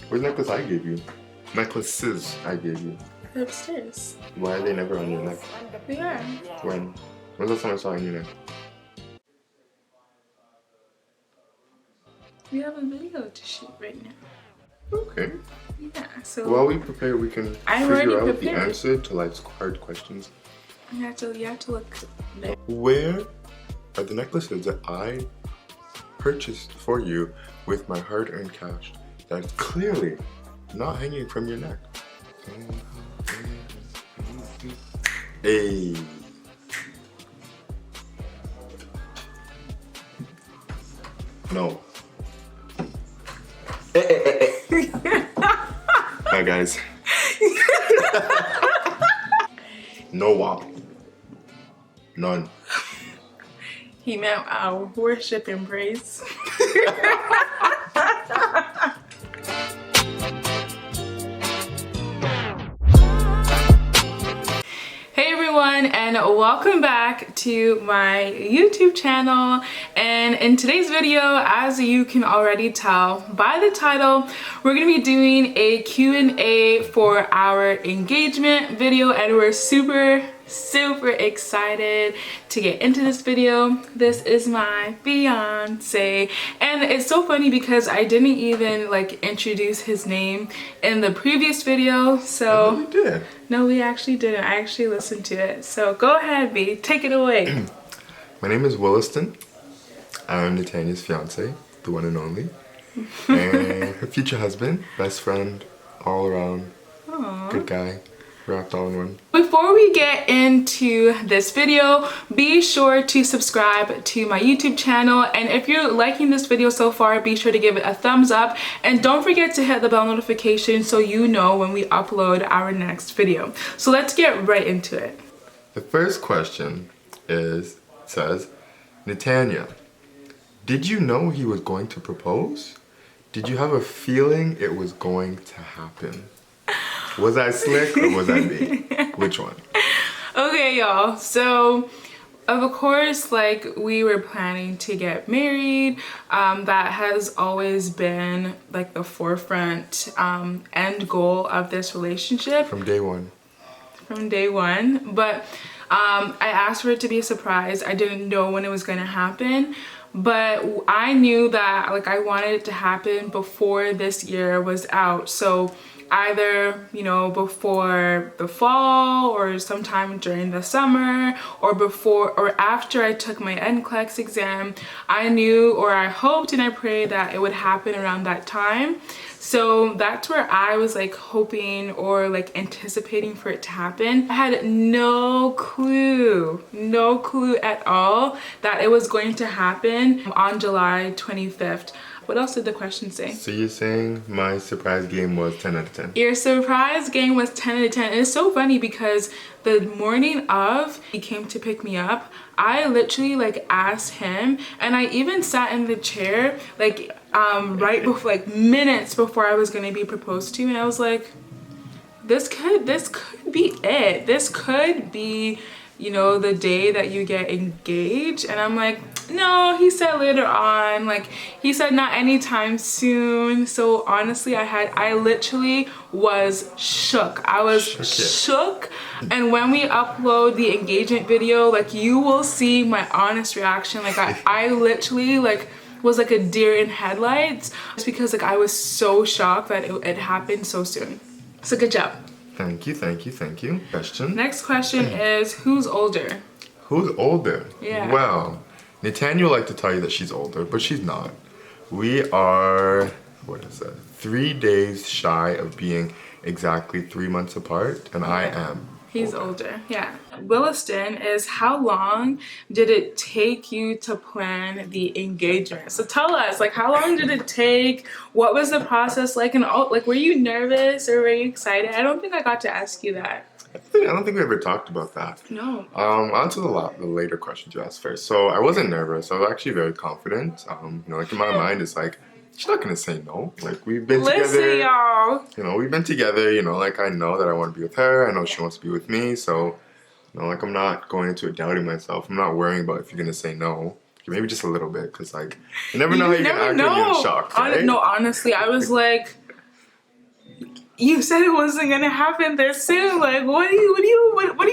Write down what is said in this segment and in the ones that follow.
Where's the necklace I gave you? Necklaces I gave you. They're upstairs. Why are they never on your neck? They are. When? When's the last time I saw it on your neck? We have a video to shoot right now. Okay. Yeah, so While we prepare, we can figure out the answer to life's hard questions. you have to look there. Where are the necklaces that I purchased for you with my hard-earned cash that's clearly not hanging from your neck? Hey. No. Hi guys. No WAP. None. He meant our worship and praise. Hey everyone, and welcome back to my YouTube channel. And in today's video, as you can already tell by the title, we're going to be doing a Q&A for our engagement video, and we're super excited to get into this video. This is my fiance, and it's so funny because I didn't even like introduce his name in the previous video. So we did. No, we actually didn't. I actually listened to it. So go ahead, B, take it away. My name is Williston. I'm Natania's fiance, the one and only, and her future husband, best friend, all around, good guy. Wrapped all in one. Before we get into this video, be sure to subscribe to my YouTube channel, and if you're liking this video so far, be sure to give it a thumbs up, and don't forget to hit the bell notification so you know when we upload our next video. So let's get right into it. The first question says, Natania, did you know he was going to propose? Did you have a feeling it was going to happen? Was I slick or was I big? Which one? Okay, y'all. So, of course, like, we were planning to get married. That has always been like the forefront end goal of this relationship. From day one. From day one. But I asked for it to be a surprise. I didn't know when it was going to happen. But I knew that like I wanted it to happen before this year was out. So either, you know, before the fall or sometime during the summer or before or after I took my NCLEX exam. I knew, or I hoped and I prayed that it would happen around that time. So that's where I was like hoping or like anticipating for it to happen. I had no clue at all that it was going to happen on July 25th. What else did the question say? So you're saying my surprise game was 10 out of 10? Your surprise game was 10 out of 10. And it's so funny because the morning of he came to pick me up, I literally like asked him, and I even sat in the chair like right before, like minutes before I was gonna be proposed to, and I was like, this could be it. This could be, you know, the day that you get engaged. And I'm like, no, he said later on, like he said not anytime soon. So honestly, I literally was shook. I was shook. And when we upload the engagement video, like you will see my honest reaction. Like I literally like was like a deer in headlights, just because like I was so shocked that it happened so soon. So good job. Thank you. Question. Next question is, who's older? Who's older? Yeah. Well, Natania would like to tell you that she's older, but she's not. We are, 3 days shy of being exactly 3 months apart, and I am. He's older, yeah. Williston is, how long did it take you to plan the engagement? So tell us, like, how long did it take? What was the process like? And all, like, were you nervous or were you excited? I don't think I got to ask you that. I don't think we ever talked about that. No. I'll answer the later questions you asked first. So I wasn't nervous. I was actually very confident. You know, like in my mind, it's like, she's not gonna say no. Like we've been together. Y'all. You know, we've been together. You know, like I know that I want to be with her. I know she wants to be with me. So, you know, like I'm not going into it doubting myself. I'm not worrying about if you're gonna say no. Maybe just a little bit, cause like you never know how you're gonna act when you're in shock. Right? No, honestly, I was like, you said it wasn't gonna happen this soon. Like, what are you doing? What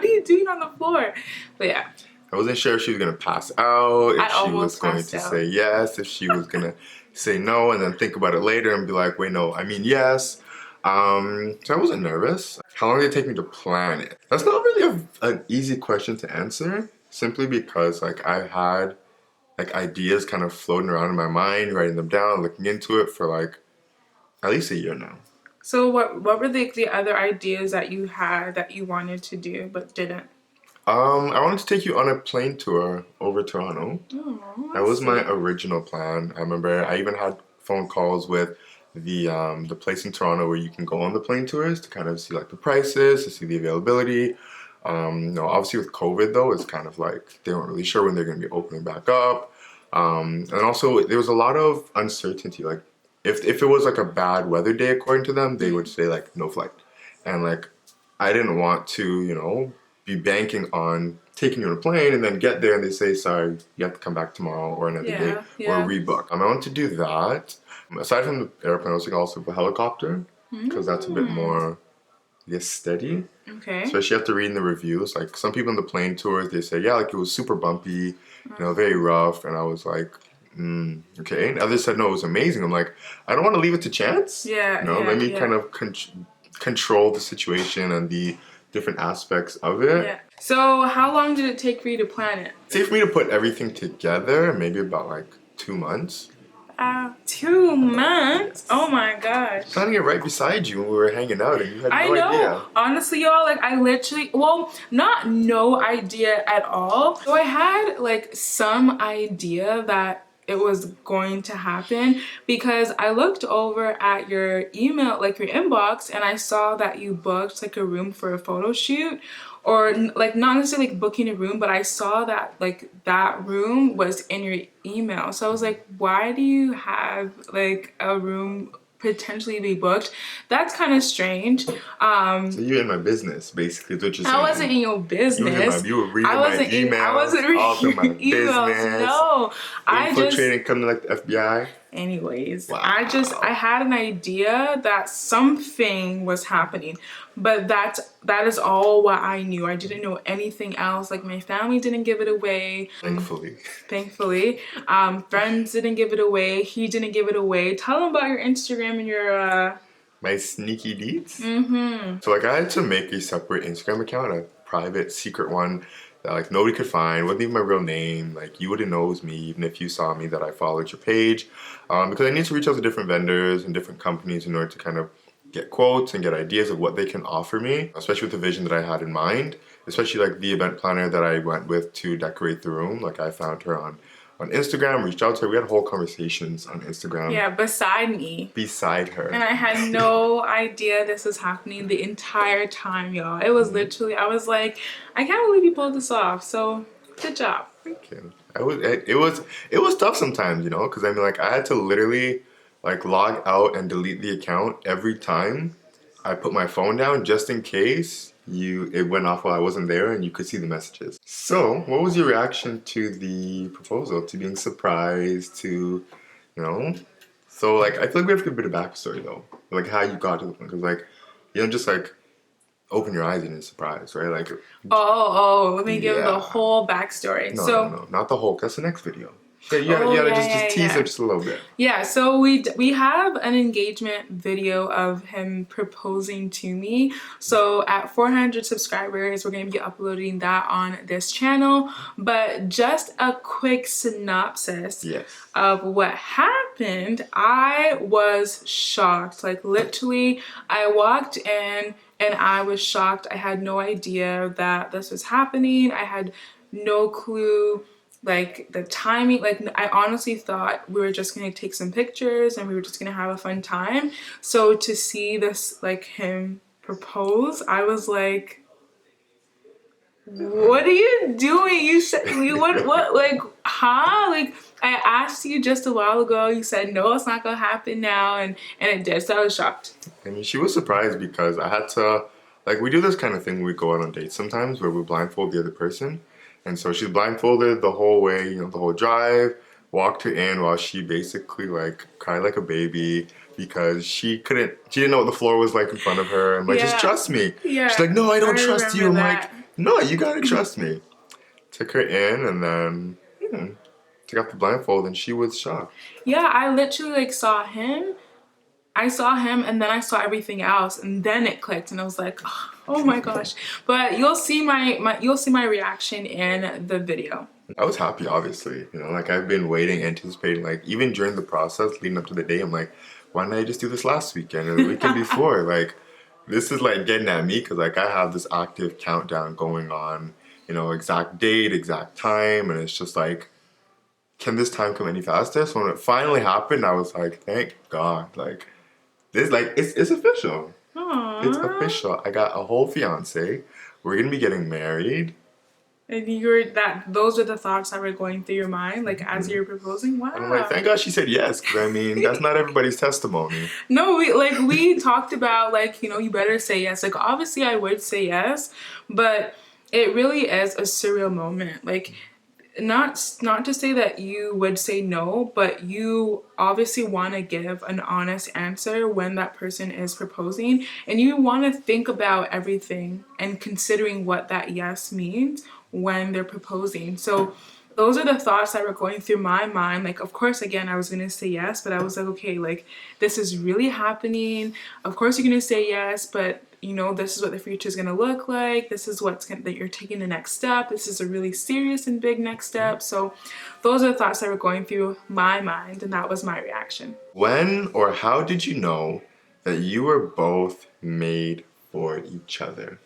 are you doing on the floor? But yeah. I wasn't sure if she was gonna pass out, if I she was almost going passed to out. say yes, if she was gonna say no, and then think about it later and be like, wait, no, I mean yes. So I wasn't nervous. How long did it take me to plan it? That's not really an easy question to answer, simply because like I had like ideas kind of floating around in my mind, writing them down, looking into it for like at least a year now. So what were the other ideas that you had that you wanted to do but didn't? I wanted to take you on a plane tour over Toronto. Oh, That was my original plan. I remember I even had phone calls with the place in Toronto where you can go on the plane tours to kind of see like the prices, to see the availability. Obviously with COVID though, it's kind of like they weren't really sure when they're going to be opening back up. And also there was a lot of uncertainty. Like if it was like a bad weather day according to them, they would say like no flight. And like I didn't want to, be banking on taking you on a plane and then get there and they say, sorry, you have to come back tomorrow or another day or rebook. I want to do that. Aside from the airplane, I was thinking also of a helicopter because that's a bit more, I guess, steady. Okay. Especially you have to read in the reviews. Like some people in the plane tours, they say, yeah, like it was super bumpy, very rough. And I was like, okay. And others said, no, it was amazing. I'm like, I don't want to leave it to chance. Let me kind of control the situation and the different aspects of it. Yeah. So how long did it take for you to plan it? Say for me to put everything together, maybe about like 2 months. 2 months? Oh my gosh. Planning it right beside you when we were hanging out and you had no idea. Honestly, y'all, like I literally, well, not no idea at all. So I had like some idea that it was going to happen because I looked over at your email, like your inbox, and I saw that you booked like a room for a photo shoot, or like not necessarily like booking a room, but I saw that like that room was in your email. So I was like, why do you have like a room potentially be booked? That's kind of strange. So you're in my business, basically, is what you're saying. I wasn't in your business. You were reading my emails. I wasn't reading all through my emails. business. No, infiltrating, coming like the FBI. Anyways, wow. I had an idea that something was happening, but that is all what I knew. I didn't know anything else. Like my family didn't give it away. Thankfully. Friends didn't give it away. He didn't give it away. Tell them about your Instagram and your my sneaky deeds. So like I had to make a separate Instagram account, a private secret one that like nobody could find, wasn't even my real name. Like you wouldn't know it was me even if you saw me that I followed your page, because I need to reach out to different vendors and different companies in order to kind of get quotes and get ideas of what they can offer me, especially with the vision that I had in mind, especially like the event planner that I went with to decorate the room. Like I found her on Instagram, reached out to her. We had whole conversations on Instagram. Yeah, beside me. Beside her. And I had no idea this was happening the entire time, y'all. It was literally, I was like, I can't believe you pulled this off. So, good job. Thank you. It was tough sometimes, because I mean, like I had to literally like log out and delete the account every time I put my phone down just in case it went off while I wasn't there and you could see the messages. So what was your reaction to the proposal, to being surprised, to, So like I feel like we have to give a bit of backstory though, like how you got to the point, because like you don't just like open your eyes and you're surprised, right? Like let me give the whole backstory. No, not the whole. That's the next video. Just tease it just a little bit. Yeah, so we have an engagement video of him proposing to me. So at 400 subscribers, we're going to be uploading that on this channel. But just a quick synopsis of what happened. I was shocked. Like literally, I walked in and I was shocked. I had no idea that this was happening. I had no clue like the timing. Like I honestly thought we were just gonna take some pictures and we were just gonna have a fun time. So to see this, like him propose, I was like, what are you doing? You said what like like I asked you just a while ago, you said no, it's not gonna happen now, and it did. So I was shocked. I mean, she was surprised because I had to, like, we do this kind of thing when we go out on dates sometimes where we blindfold the other person. And so she's blindfolded the whole way, the whole drive. walked her in while she basically like cried like a baby because she didn't know what the floor was like in front of her. I'm like, just Yeah. trust me. Yeah. She's like, no, I don't I trust you. I'm remember like, that. no, you gotta trust me. Took her in and then took off the blindfold and she was shocked. Yeah, I literally like saw him. I saw him and then I saw everything else and then it clicked and I was like, oh my gosh. But you'll see my reaction in the video. I was happy, obviously. You know, like I've been waiting, anticipating, like even during the process leading up to the day, I'm like, why didn't I just do this last weekend or the weekend before? Like, this is like getting at me because like I have this active countdown going on, you know, exact date, exact time, and it's just like, can this time come any faster? So when it finally happened, I was like, thank God. Like, this, like, it's official. Aww. It's official. I got a whole fiance. We're gonna be getting married. And those are the thoughts that were going through your mind, like as you're proposing. Wow. And I'm like, thank God she said yes, because I mean, that's not everybody's testimony. No, we talked about like, you know, you better say yes. Like obviously I would say yes, but it really is a surreal moment. Like not to say that you would say no, but you obviously want to give an honest answer when that person is proposing, and you want to think about everything and considering what that yes means when they're proposing. So those are the thoughts that were going through my mind. Like, of course, again, I was going to say yes, but I was like, okay, like this is really happening. Of course you're going to say yes, but you know, this is what the future is going to look like. This is that you're taking the next step. This is a really serious and big next step. So those are the thoughts that were going through my mind, and that was my reaction. When or how did you know that you were both made for each other?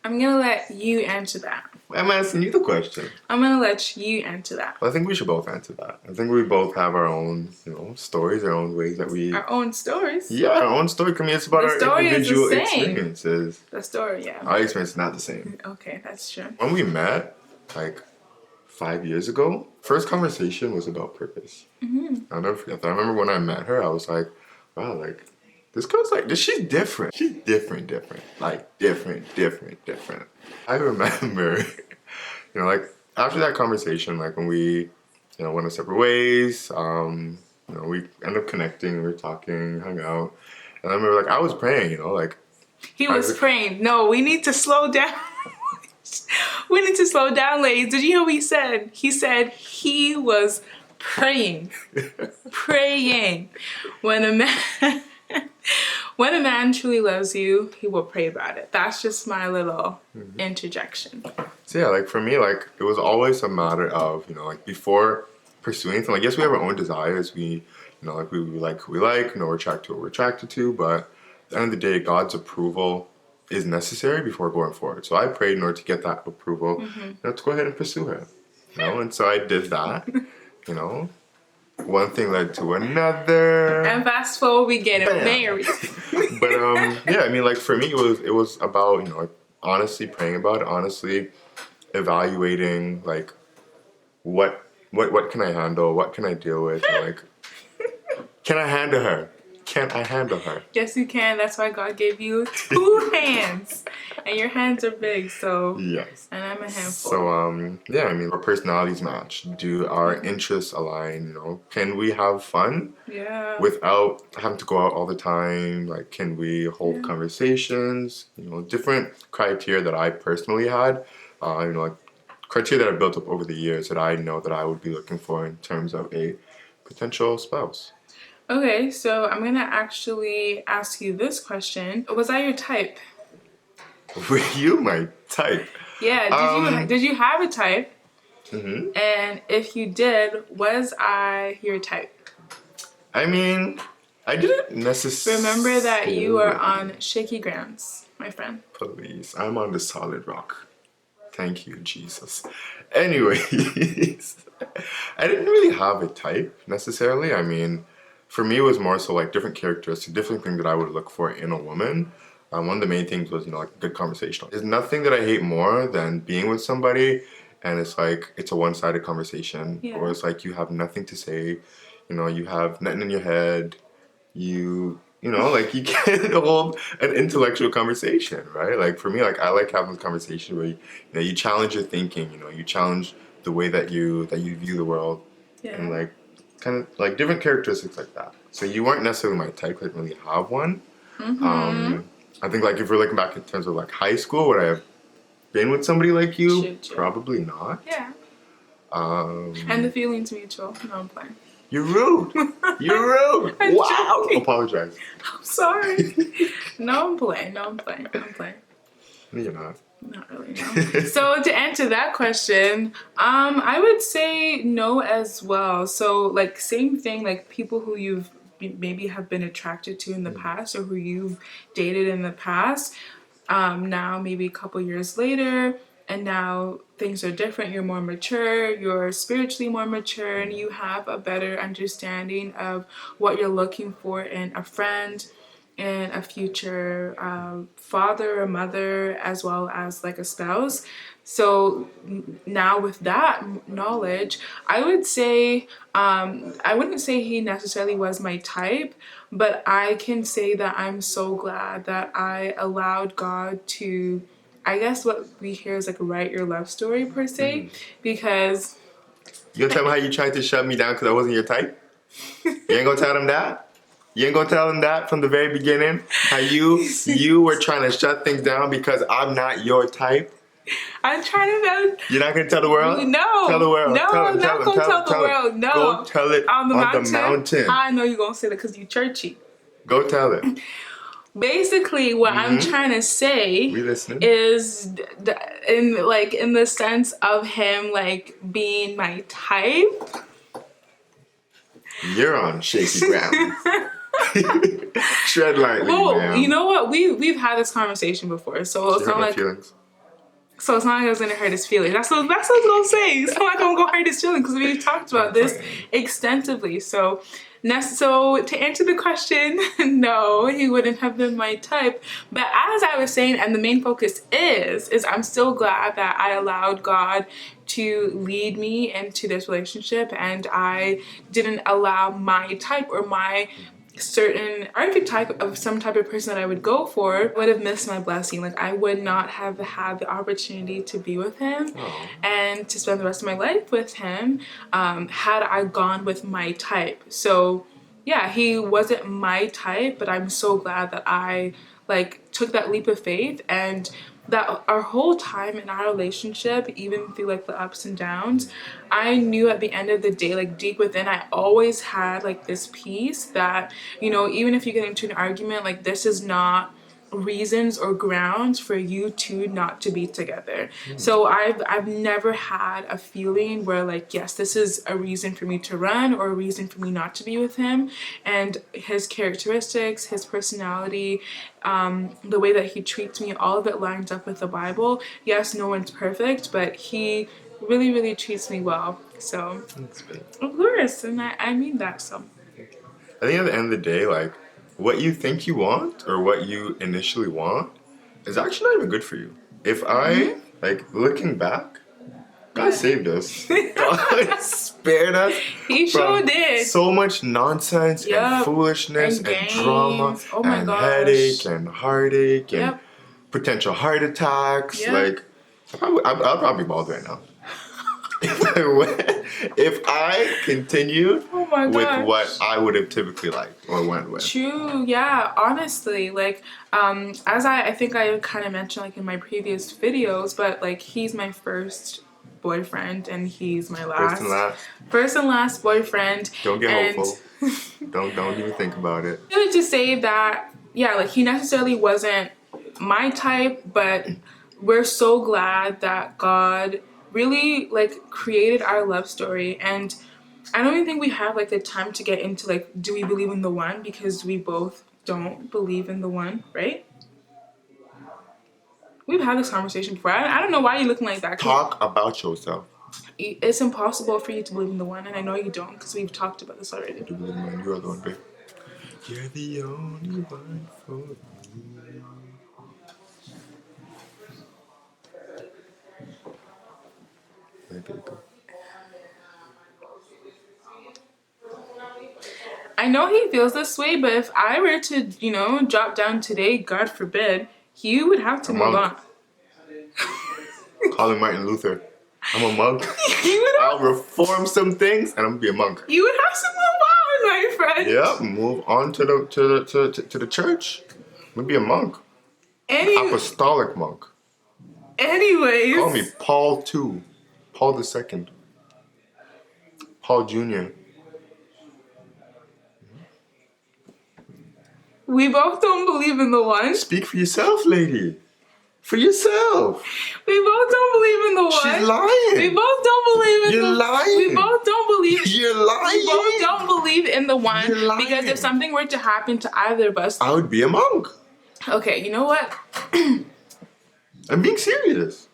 I'm going to let you answer that. I'm asking you the question. I'm going to let you answer that. Well, I think we should both answer that. I think we both have our own, you know, stories, our own ways that we... Our own stories? Yeah, our own story. I mean, it's about our individual experiences. The story, yeah. Our experience is not the same. Okay, that's true. When we met, like 5 years ago, first conversation was about purpose. I'll never forget that. I remember when I met her, I was like, wow, like, this girl's like, she's different. She's different. Like, different. I remember, you know, like, after that conversation, like, when we, you know, went our separate ways, you know, we ended up connecting, we were talking, hung out. And I remember, like, I was praying, you know, like. He was praying. No, we need to slow down. We need to slow down, ladies. Did you hear what he said? He said he was praying. Praying. When a man truly loves you, he will pray about it. That's just my little interjection. So yeah, like for me, like it was always a matter of, you know, like before pursuing anything, like yes, we have our own desires. We, you know, like we like who we like, you know, we're attracted to what we're attracted to, but at the end of the day, God's approval is necessary before going forward. So I prayed in order to get that approval, you know, to go ahead and pursue her. You know, and so I did that, you know. One thing led to another. And fast forward, we get married. But yeah, I mean, like for me, it was about, you know, like honestly praying about it, honestly evaluating like what can I handle, what can I deal with, and, like can I handle her? Can I handle her? Yes, you can. That's why God gave you 2 hands, and your hands are big. So yes. And I'm a handful. So yeah, I mean, our personalities match. Do our interests align? You know, can we have fun? Yeah. Without having to go out all the time. Like, can we hold conversations? You know, different criteria that I personally had. You know, like criteria that I built up over the years that I know that I would be looking for in terms of a potential spouse. Okay, so I'm gonna actually ask you this question. Was I your type? Were you my type? Yeah, did you have a type? And if you did, was I your type? I mean, I didn't necessarily... Remember that you are on shaky grounds, my friend. Please, I'm on the solid rock. Thank you, Jesus. Anyways, I didn't really have a type necessarily. I mean, for me, it was more so like different characteristics, different things that I would look for in a woman. One of the main things was, you know, like good conversation. There's nothing that I hate more than being with somebody and it's like, it's a one-sided conversation. Yeah. Or it's like you have nothing to say, you know, you have nothing in your head. You know, like you can't hold an intellectual conversation, right? Like for me, like I like having a conversation where, you know, you challenge your thinking, you know, you challenge the way that you view the world. Yeah. And like, kind of like different characteristics like that. So you weren't necessarily my type, like really have one. I think like if we're looking back in terms of like high school, would I have been with somebody like you? Should you? Probably not. Yeah. And the feeling's mutual. No, I'm playing. You're rude. You're rude. I'm Wow. joking. Apologize. I'm sorry. No, I'm playing. I'm playing. No, you're not. Not really, no. So to answer that question, I would say no as well. So like same thing, like people who you've maybe have been attracted to in the past or who you've dated in the past, now maybe a couple years later, and now things are different. You're more mature, you're spiritually more mature, and you have a better understanding of what you're looking for in a friend, in a future father or mother, as well as like a spouse. So now with that knowledge, I would say, I wouldn't say he necessarily was my type, but I can say that I'm so glad that I allowed God to, I guess what we hear is like write your love story per se, because You gonna tell him how you tried to shut me down because I wasn't your type? You ain't gonna tell him that? You ain't gonna tell him that from the very beginning? How you were trying to shut things down because I'm not your type? I'm trying to. You're not gonna tell the world? No. Tell the world. No, I'm not gonna tell the world. No. Go tell it on the mountain. I know you're gonna say that because you churchy. Go tell it. Basically, what I'm trying to say We listening. is, in the sense of him like being my type. You're on shaky ground. Tread lightly, Well, ma'am. you know what? We've had this conversation before, so it's You hurt not my like feelings. so it's not like I was gonna hurt his feelings. That's what I was gonna say. It's not like I'm gonna hurt his feelings because we've talked about this extensively. So to answer the question, no, he wouldn't have been my type. But as I was saying, and the main focus is I'm still glad that I allowed God to lead me into this relationship, and I didn't allow my type or my certain archetype of some type of person that I would go for would have missed my blessing. Like I would not have had the opportunity to be with him and to spend the rest of my life with him had I gone with my type. So yeah, he wasn't my type, but I'm so glad that I like took that leap of faith, and that our whole time in our relationship, even through like the ups and downs, I knew at the end of the day, like deep within, I always had like this peace that, you know, even if you get into an argument, like this is not reasons or grounds for you two not to be together. So I've never had a feeling where like, yes, this is a reason for me to run or a reason for me not to be with him. And his characteristics, his personality, the way that he treats me, all of it lines up with the Bible. Yes, no one's perfect, but he really, really treats me well. So of course, and I mean that. So I think at the end of the day, like, what you think you want or what you initially want is actually not even good for you. If I, like, looking back, God saved us. God spared us. He sure did. So much nonsense and foolishness and drama and headache and heartache and potential heart attacks. Like, I'll probably be bald right now. If I continued with what I would have typically liked or went with. True, yeah, honestly, like, as I think I kind of mentioned like in my previous videos, but like he's my first boyfriend and he's my last. First and last boyfriend. Don't get hopeful. Don't even think about it. I would just say that, yeah, like he necessarily wasn't my type, but we're so glad that God really like created our love story. And I don't even think we have like the time to get into like, do we believe in the one, because we both don't believe in the one, right? We've had this conversation before. I don't know why you're looking like that. Talk about yourself. It's impossible for you to believe in the one, and I know you don't because we've talked about this already. You believe in the one. You're the one, babe. You're the only one for me. I know he feels this way, but if I were to, you know, drop down today, God forbid, he would have to move on. Call him Martin Luther. I'm a monk. You would I'll have, reform some things and I'm gonna be a monk. you would have to move on, my friend. Yep, move on to the church. I'm gonna be a monk. Apostolic monk. Anyways. Call me Paul II. Paul II. Paul Jr. We both don't believe in the one. Speak for yourself, lady. For yourself. We both don't believe in the one. She's lying. We both don't believe in You're the lying. We both don't believe. You're lying. We both don't believe in the one. You're lying. Because if something were to happen to either of us, I would be a monk. okay, you know what? I'm being serious.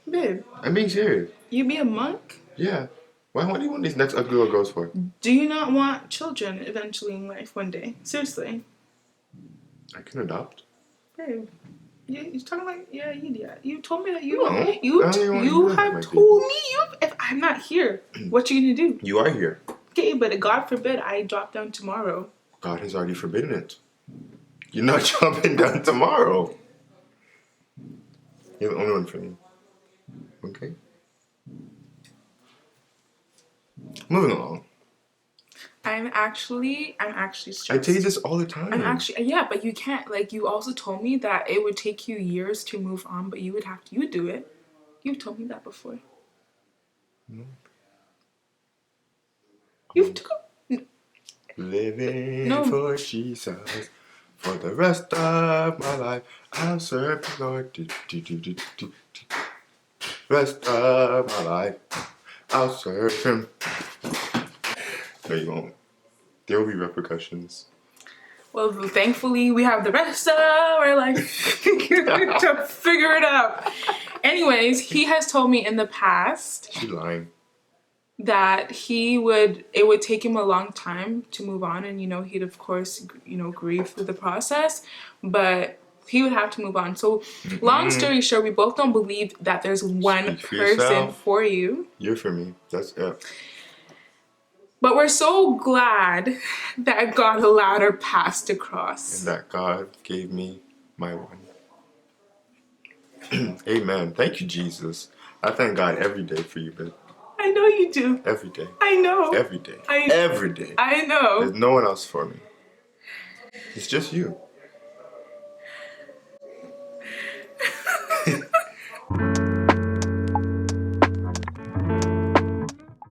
Babe, I'm being serious. you be a monk? Yeah. What do you want these next ugly little girls for? Do you not want children eventually in life one day? Seriously. I can adopt. Babe, you're talking like, yeah, you told me that you No, I you don't even you wanna do that, have my told me if I'm not here, what you gonna do? You are here. Okay, but God forbid I drop down tomorrow. God has already forbidden it. You're not jumping down tomorrow. You're the only one for me. Okay? Moving along. I'm actually stressed. I tell you this all the time. I'm actually, yeah, but you can't, like, you also told me that it would take you years to move on, but you would do it. You've told me that before. No. You've told. Living No. for Jesus for the rest of my life. I'll serve the Lord. Rest of my life, I'll serve Him. No, you won't. There will be repercussions. Well, thankfully, we have the rest of our life to figure it out. Anyways, he has told me in the past She's lying. that it would take him a long time to move on, and he'd of course grieve through the process, but he would have to move on. So long story short, we both don't believe that there's one person for you. You're for me. That's it. But we're so glad that God allowed our paths to cross. And that God gave me my one. Amen. Thank you, Jesus. I thank God every day for you, babe. I know you do. Every day. I know. Every day. Every day. I know. There's no one else for me. It's just you.